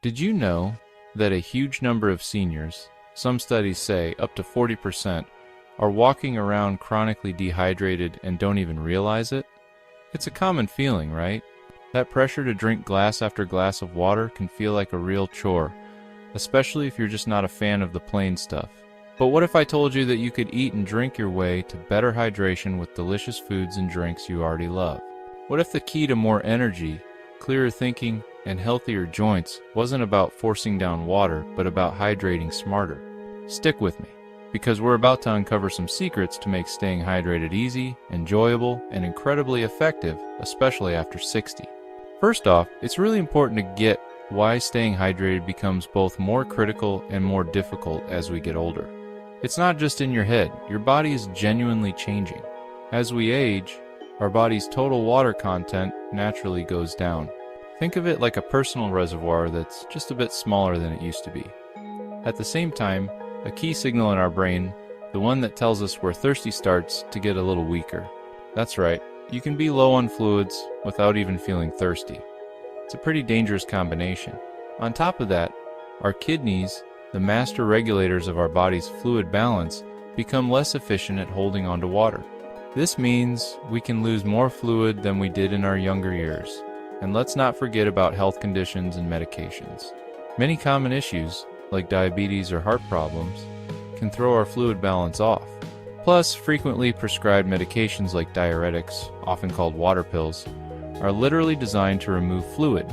Did you know that a huge number of seniors, some studies say up to 40%, are walking around chronically dehydrated and don't even realize it? It's a common feeling, right? That pressure to drink glass after glass of water can feel like a real chore, especially if you're just not a fan of the plain stuff. But what if I told you that you could eat and drink your way to better hydration with delicious foods and drinks you already love? What if the key to more energy, clearer thinking, and healthier joints wasn't about forcing down water, but about hydrating smarter? Stick with me, because we're about to uncover some secrets to make staying hydrated easy, enjoyable, and incredibly effective, especially after 60. First off, it's really important to get why staying hydrated becomes both more critical and more difficult as we get older. It's not just in your head, your body is genuinely changing. As we age, our body's total water content naturally goes down. Think of it like a personal reservoir that's just a bit smaller than it used to be. At the same time, a key signal in our brain, the one that tells us we're thirsty, starts to get a little weaker. That's right, you can be low on fluids without even feeling thirsty. It's a pretty dangerous combination. On top of that, our kidneys, the master regulators of our body's fluid balance, become less efficient at holding onto water. This means we can lose more fluid than we did in our younger years. And let's not forget about health conditions and medications. Many common issues, like diabetes or heart problems, can throw our fluid balance off. Plus, frequently prescribed medications like diuretics, often called water pills, are literally designed to remove fluid,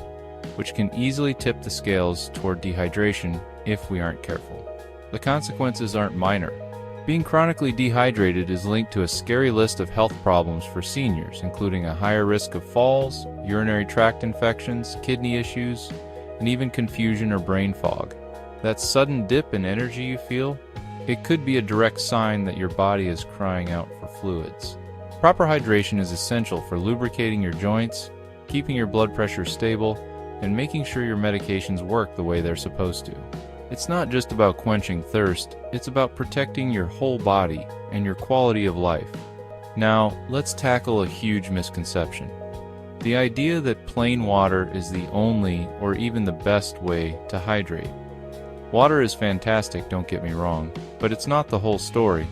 which can easily tip the scales toward dehydration if we aren't careful. The consequences aren't minor. Being chronically dehydrated is linked to a scary list of health problems for seniors, including a higher risk of falls, urinary tract infections, kidney issues, and even confusion or brain fog. That sudden dip in energy you feel, it could be a direct sign that your body is crying out for fluids. Proper hydration is essential for lubricating your joints, keeping your blood pressure stable, and making sure your medications work the way they're supposed to. It's not just about quenching thirst, it's about protecting your whole body and your quality of life. Now, let's tackle a huge misconception. The idea that plain water is the only or even the best way to hydrate. Water is fantastic, don't get me wrong, but it's not the whole story.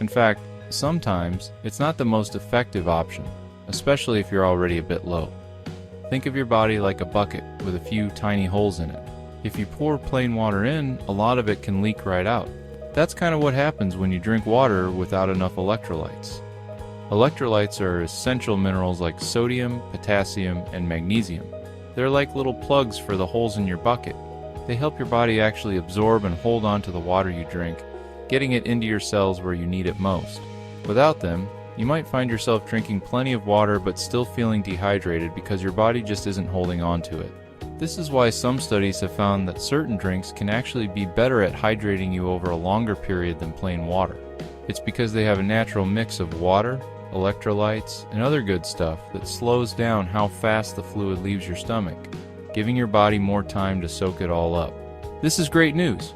In fact, sometimes it's not the most effective option, especially if you're already a bit low. Think of your body like a bucket with a few tiny holes in it. If you pour plain water in, a lot of it can leak right out. That's kind of what happens when you drink water without enough electrolytes. Electrolytes are essential minerals like sodium, potassium, and magnesium. They're like little plugs for the holes in your bucket. They help your body actually absorb and hold on to the water you drink, getting it into your cells where you need it most. Without them, you might find yourself drinking plenty of water but still feeling dehydrated because your body just isn't holding on to it. This is why some studies have found that certain drinks can actually be better at hydrating you over a longer period than plain water. It's because they have a natural mix of water, electrolytes, and other good stuff that slows down how fast the fluid leaves your stomach, giving your body more time to soak it all up. This is great news,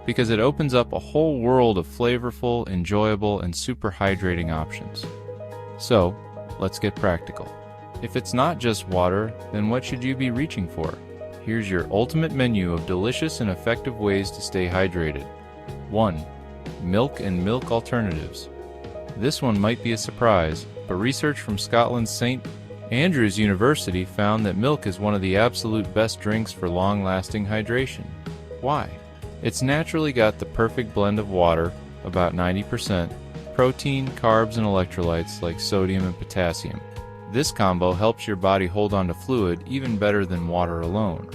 because it opens up a whole world of flavorful, enjoyable, and super hydrating options. So, let's get practical. If it's not just water, then what should you be reaching for? Here's your ultimate menu of delicious and effective ways to stay hydrated. 1. Milk and milk alternatives. This one might be a surprise, but research from Scotland's St. Andrews University found that milk is one of the absolute best drinks for long-lasting hydration. Why? It's naturally got the perfect blend of water, about 90%, protein, carbs, and electrolytes like sodium and potassium. This combo helps your body hold on to fluid even better than water alone.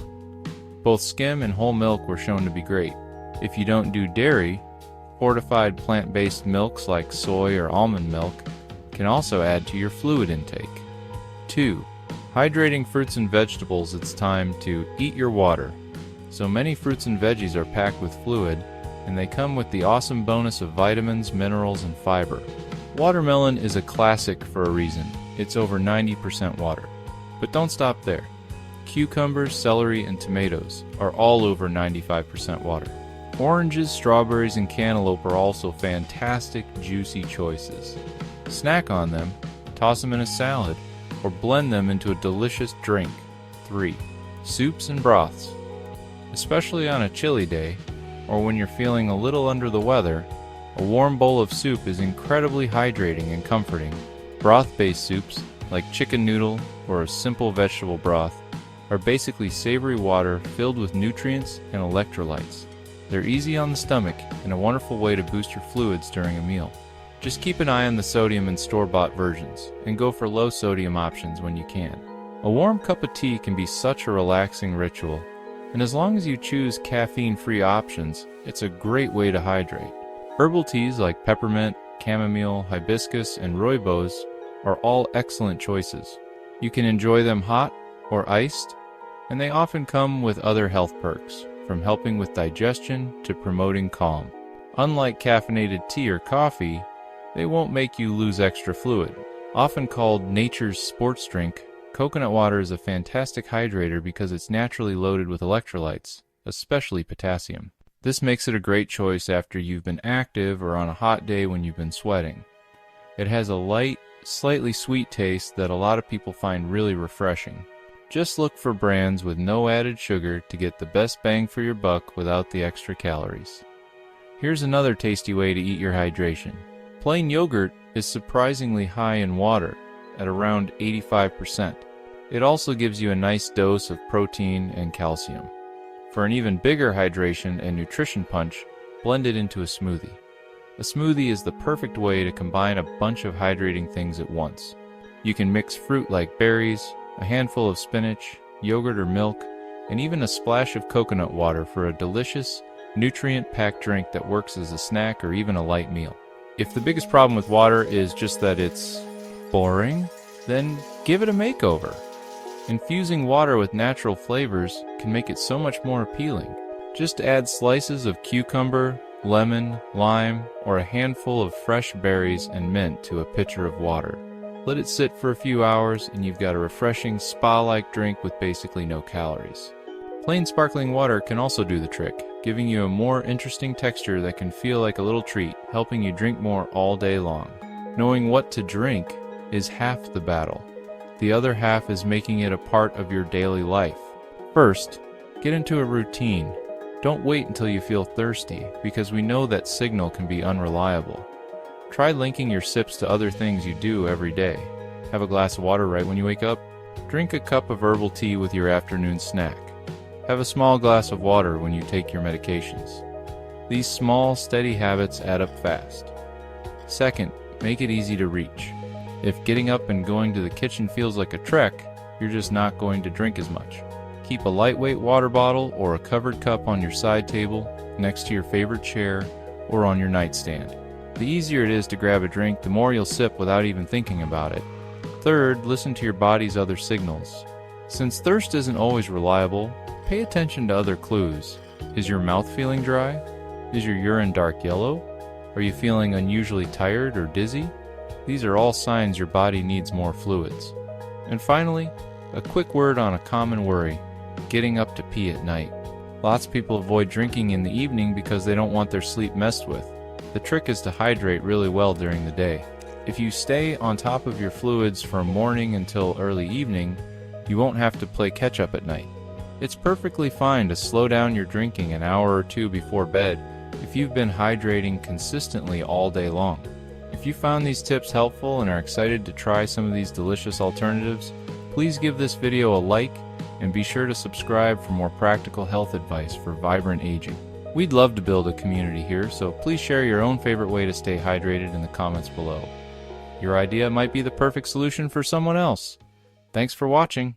Both skim and whole milk were shown to be great. If you don't do dairy, fortified plant-based milks like soy or almond milk can also add to your fluid intake. 2. Hydrating fruits and vegetables. It's time to eat your water. So many fruits and veggies are packed with fluid, and they come with the awesome bonus of vitamins, minerals, and fiber. Watermelon is a classic for a reason. It's over 90% water. But don't stop there. Cucumbers, celery, and tomatoes are all over 95% water. Oranges, strawberries, and cantaloupe are also fantastic, juicy choices. Snack on them, toss them in a salad, or blend them into a delicious drink. 3. Soups and broths. Especially on a chilly day, or when you're feeling a little under the weather, a warm bowl of soup is incredibly hydrating and comforting. Broth-based soups, like chicken noodle or a simple vegetable broth, are basically savory water filled with nutrients and electrolytes. They're easy on the stomach and a wonderful way to boost your fluids during a meal. Just keep an eye on the sodium in store-bought versions, and go for low-sodium options when you can. A warm cup of tea can be such a relaxing ritual, and as long as you choose caffeine-free options, it's a great way to hydrate. Herbal teas like peppermint, chamomile, hibiscus, and rooibos are all excellent choices. You can enjoy them hot or iced, and they often come with other health perks, from helping with digestion to promoting calm. Unlike caffeinated tea or coffee, they won't make you lose extra fluid. Often called nature's sports drink, coconut water is a fantastic hydrator because it's naturally loaded with electrolytes, especially potassium. This makes it a great choice after you've been active or on a hot day when you've been sweating. It has a light, slightly sweet taste that a lot of people find really refreshing. Just look for brands with no added sugar to get the best bang for your buck without the extra calories. Here's another tasty way to eat your hydration. Plain yogurt is surprisingly high in water, at around 85%. It also gives you a nice dose of protein and calcium. For an even bigger hydration and nutrition punch, blend it into a smoothie. A smoothie is the perfect way to combine a bunch of hydrating things at once. You can mix fruit like berries, a handful of spinach, yogurt or milk, and even a splash of coconut water for a delicious, nutrient-packed drink that works as a snack or even a light meal. If the biggest problem with water is just that it's boring, then give it a makeover. Infusing water with natural flavors can make it so much more appealing. Just add slices of cucumber, lemon, lime, or a handful of fresh berries and mint to a pitcher of water. Let it sit for a few hours and you've got a refreshing spa-like drink with basically no calories. Plain sparkling water can also do the trick, giving you a more interesting texture that can feel like a little treat, helping you drink more all day long. Knowing what to drink is half the battle. The other half is making it a part of your daily life. First, get into a routine. Don't wait until you feel thirsty, because we know that signal can be unreliable. Try linking your sips to other things you do every day. Have a glass of water right when you wake up. Drink a cup of herbal tea with your afternoon snack. Have a small glass of water when you take your medications. These small, steady habits add up fast. Second, make it easy to reach. If getting up and going to the kitchen feels like a trek, you're just not going to drink as much. Keep a lightweight water bottle or a covered cup on your side table, next to your favorite chair, or on your nightstand. The easier it is to grab a drink, the more you'll sip without even thinking about it. Third, listen to your body's other signals. Since thirst isn't always reliable, pay attention to other clues. Is your mouth feeling dry? Is your urine dark yellow? Are you feeling unusually tired or dizzy? These are all signs your body needs more fluids. And finally, a quick word on a common worry, getting up to pee at night. Lots of people avoid drinking in the evening because they don't want their sleep messed with. The trick is to hydrate really well during the day. If you stay on top of your fluids from morning until early evening, you won't have to play catch up at night. It's perfectly fine to slow down your drinking an hour or two before bed if you've been hydrating consistently all day long. If you found these tips helpful and are excited to try some of these delicious alternatives, please give this video a like and be sure to subscribe for more practical health advice for vibrant aging. We'd love to build a community here, so please share your own favorite way to stay hydrated in the comments below. Your idea might be the perfect solution for someone else. Thanks for watching.